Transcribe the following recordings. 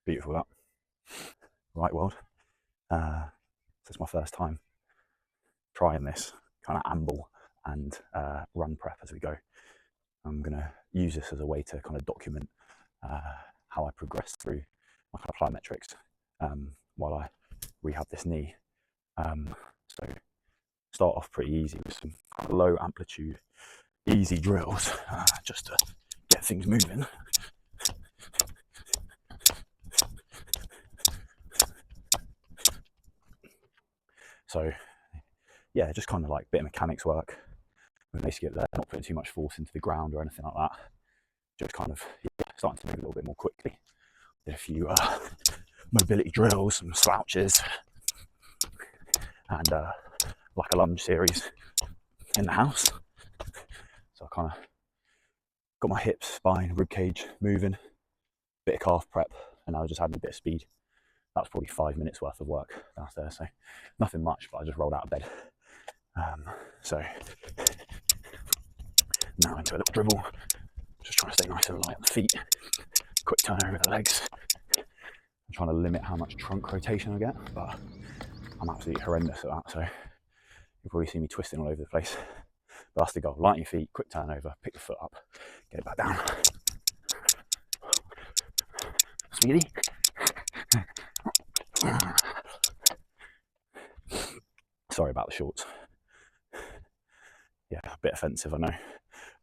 Beautiful that. Right, world. So it's my first time trying this kind of amble and run prep as we go. I'm going to use this as a way to kind of document how I progress through my kind of plyometrics while I rehab this knee. So start off pretty easy with some kind of low amplitude, easy drills, just to get things moving. So yeah, just kind of like a bit of mechanics work. Basically there, not putting too much force into the ground or anything like that. Just kind of starting to move a little bit more quickly. Did a few mobility drills, some slouches, and like a lunge series in the house. So I kind of got my hips, spine, rib cage moving, bit of calf prep, and I was just adding a bit of speed. That was probably 5 minutes worth of work downstairs, so nothing much, but I just rolled out of bed. So now into a little dribble, just trying to stay nice and light on the feet, quick turn over the legs. I'm trying to limit how much trunk rotation I get, but I'm absolutely horrendous at that, so you'll probably see me twisting all over the place. But that's the goal, light your feet, quick turn over, pick the foot up, get it back down. Sweetie. Sorry about the shorts. Yeah, a bit offensive, I know.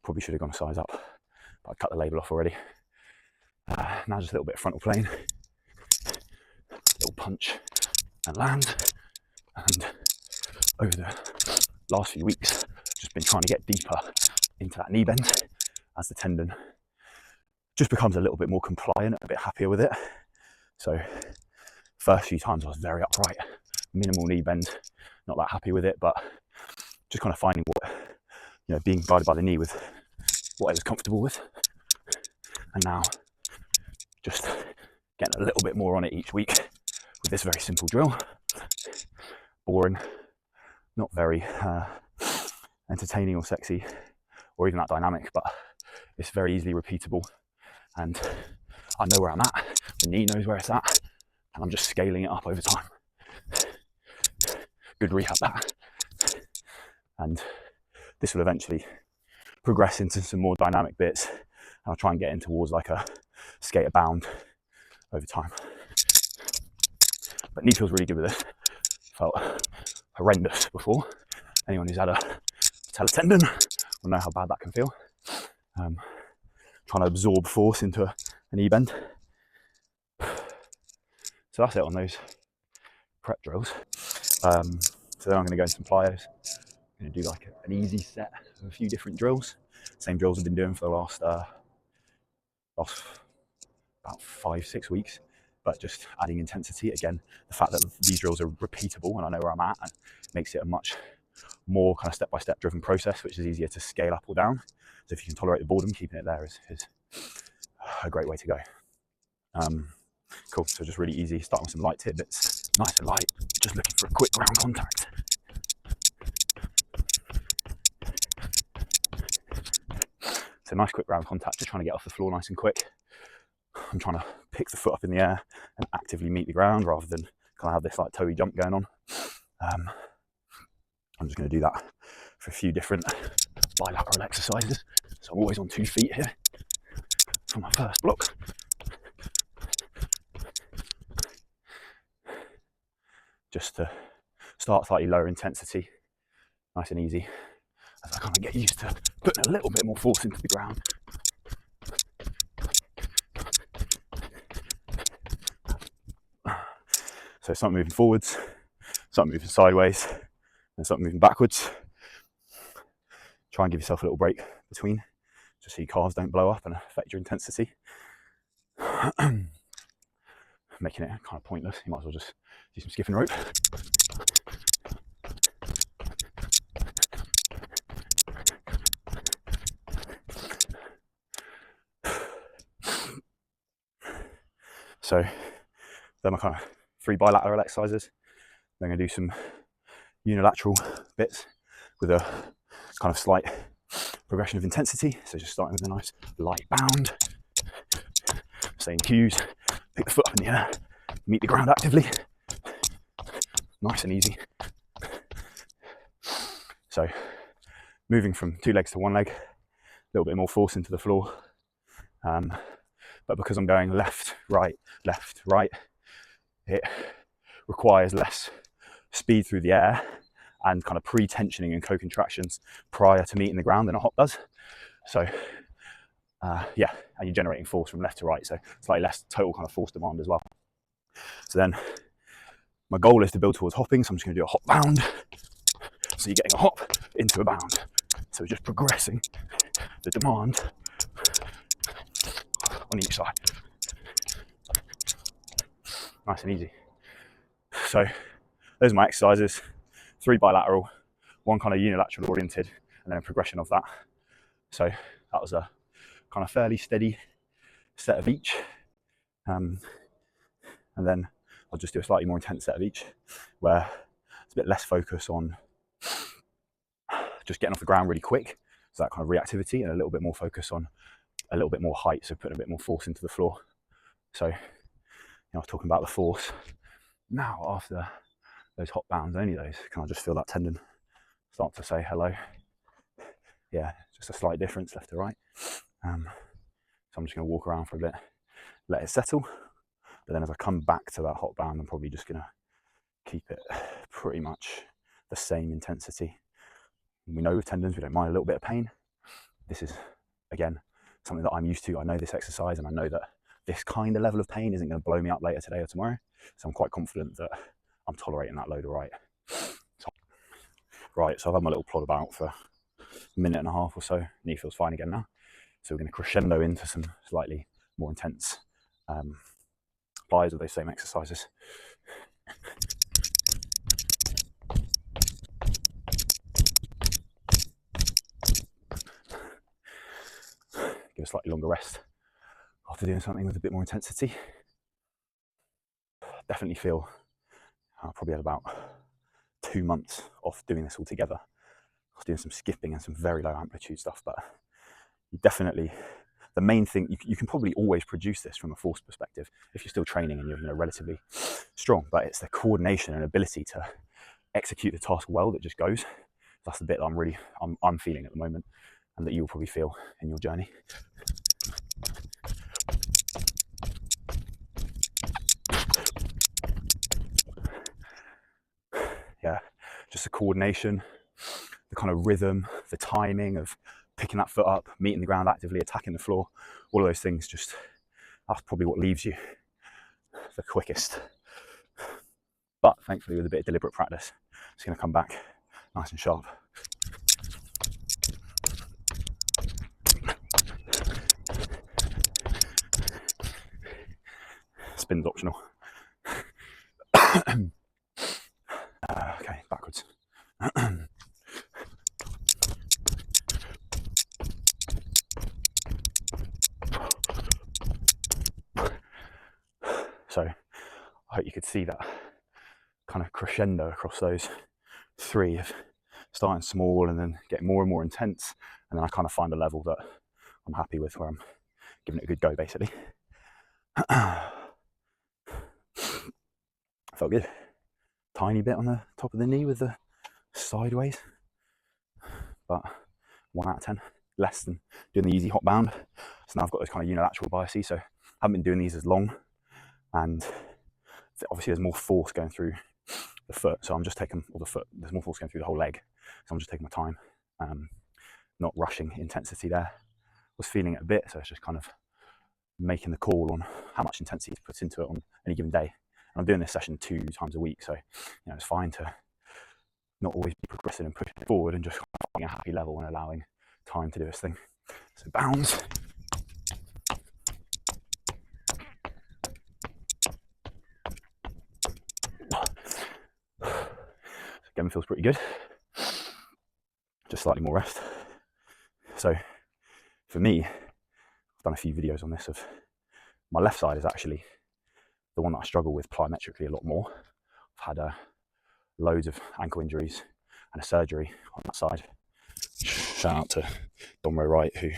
Probably should have gone a size up, but I cut the label off already. Now just a little bit of frontal plane, little punch and land. And over the last few weeks, just been trying to get deeper into that knee bend as the tendon just becomes a little bit more compliant, a bit happier with it. So first few times I was very upright, minimal knee bend, not that happy with it, but just kind of finding what, being guided by the knee with what I was comfortable with. And now just getting a little bit more on it each week with this very simple drill. Boring, not very entertaining or sexy or even that dynamic, but it's very easily repeatable, and I know where I'm at, the knee knows where it's at, and I'm just scaling it up over time. Good rehab that. And this will eventually progress into some more dynamic bits. I'll try and get in towards like a skater bound over time. But knee feels really good with this. Felt horrendous before. Anyone who's had a Patella tendon will know how bad that can feel. Trying to absorb force into a knee bend. So that's it on those prep drills. So then I'm going to go into some plyos. I'm going to do like an easy set of a few different drills. Same drills I've been doing for the last about 5-6 weeks, but just adding intensity. Again, the fact that these drills are repeatable and I know where I'm at, and makes it a much more kind of step-by-step driven process, which is easier to scale up or down. So if you can tolerate the boredom, keeping it there is a great way to go. Cool, so just really easy, starting with some light tidbits, nice and light, just looking for a quick ground contact. So nice quick ground contact, just trying to get off the floor nice and quick. I'm trying to pick the foot up in the air and actively meet the ground rather than kind of have this like toey jump going on. I'm just going to do that for a few different bilateral exercises. So I'm always on 2 feet here for my first block. Just to start slightly lower intensity, nice and easy, as I kind of get used to putting a little bit more force into the ground. So start moving forwards, start moving sideways, and start moving backwards. Try and give yourself a little break between, just so your calves don't blow up and affect your intensity. Making it kind of pointless, you might as well just do some skipping rope. So they're my kind of 3 bilateral exercises. Then I'm going to do some unilateral bits with a kind of slight progression of intensity. So just starting with a nice light bound, same cues, pick the foot up in the air, meet the ground actively. Nice and easy. So moving from 2 legs to 1 leg, a little bit more force into the floor. But because I'm going left, right, it requires less speed through the air and kind of pre-tensioning and co-contractions prior to meeting the ground than a hop does. So yeah, and you're generating force from left to right, so slightly less total kind of force demand as well. So then my goal is to build towards hopping, so I'm just going to do a hop bound. So you're getting a hop into a bound. So just progressing the demand on each side. Nice and easy. So those are my exercises. 3 bilateral, 1 kind of unilateral oriented, and then a progression of that. So that was a kind of fairly steady set of each. And then I'll just do a slightly more intense set of each, where it's a bit less focus on just getting off the ground really quick, so that kind of reactivity, and a little bit more focus on a little bit more height, so putting a bit more force into the floor. So, I was talking about the force. Now, after those hop bounds, only those, can I just feel that tendon start to say hello? Yeah, just a slight difference left to right. So I'm just going to walk around for a bit, let it settle. But then as I come back to that hop bound, I'm probably just going to keep it pretty much the same intensity. We know with tendons, we don't mind a little bit of pain. This is, again, something that I'm used to. I know this exercise, and I know that this kind of level of pain isn't going to blow me up later today or tomorrow. So I'm quite confident that I'm tolerating that load all right. So I've had my little plod about for a minute and a half or so. Knee feels fine again now. So we're going to crescendo into some slightly more intense plies of those same exercises. Give a slightly longer rest after doing something with a bit more intensity. Definitely feel I probably had about 2 months off doing this all together. I was doing some skipping and some very low amplitude stuff, but you definitely, the main thing, you can probably always produce this from a force perspective if you're still training and you're relatively strong, but it's the coordination and ability to execute the task well that just goes. That's the bit that I'm feeling at the moment, and that you'll probably feel in your journey. Yeah, just the coordination, the kind of rhythm, the timing of picking that foot up, meeting the ground actively, attacking the floor, all of those things, just that's probably what leaves you the quickest. But thankfully, with a bit of deliberate practice, it's going to come back nice and sharp. Spin's optional. Okay, backwards. So I hope you could see that kind of crescendo across those 3 of starting small and then getting more and more intense, and then I kind of find a level that I'm happy with, where I'm giving it a good go, basically. Felt good. Tiny bit on the top of the knee with the sideways, but 1 out of 10, less than doing the easy hop bound. So now I've got those kind of unilateral biases, so I haven't been doing these as long, and obviously there's more force going through the foot, so I'm just taking, or the foot, there's more force going through the whole leg, so I'm just taking my time, not rushing intensity there. Was feeling it a bit, so it's just kind of making the call on how much intensity to put into it on any given day. And I'm doing this session 2 times a week, so it's fine to not always be progressive and pushing it forward, and just finding a happy level and allowing time to do its thing. So bounds. Again, feels pretty good. Just slightly more rest. So for me, I've done a few videos on this. Of my left side is actually the one that I struggle with plyometrically a lot more. I've had loads of ankle injuries and a surgery on that side. Shout out to Domro Wright, who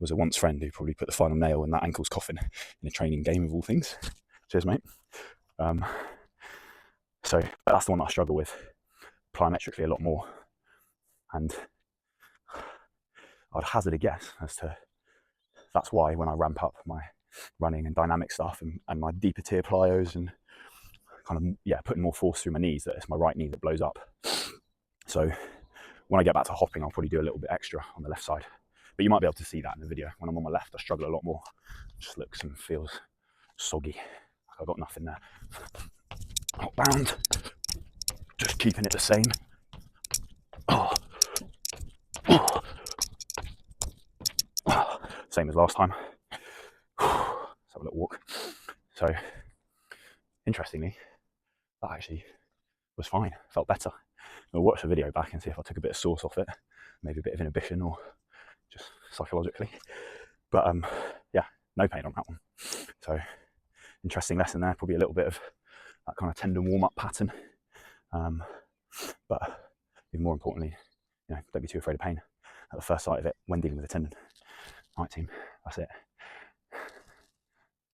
was a once friend who probably put the final nail in that ankle's coffin in a training game of all things. Cheers, mate. So that's the one that I struggle with plyometrically a lot more. And I'd hazard a guess as to that's why when I ramp up my running and dynamic stuff and my deeper tier plyos and kind of, putting more force through my knees, that it's my right knee that blows up. So when I get back to hopping, I'll probably do a little bit extra on the left side. But you might be able to see that in the video. When I'm on my left, I struggle a lot more. It just looks and feels soggy. Like I've got nothing there. Not bound. Just keeping it the same. Same as last time. Let's have a little walk. So, interestingly, that actually was fine. Felt better. I'll watch the video back and see if I took a bit of sauce off it. Maybe a bit of inhibition or just psychologically. But no pain on that one. So, interesting lesson there. Probably a little bit of that kind of tendon warm-up pattern. But even more importantly, don't be too afraid of pain at the first sight of it when dealing with a tendon. All right, team, that's it.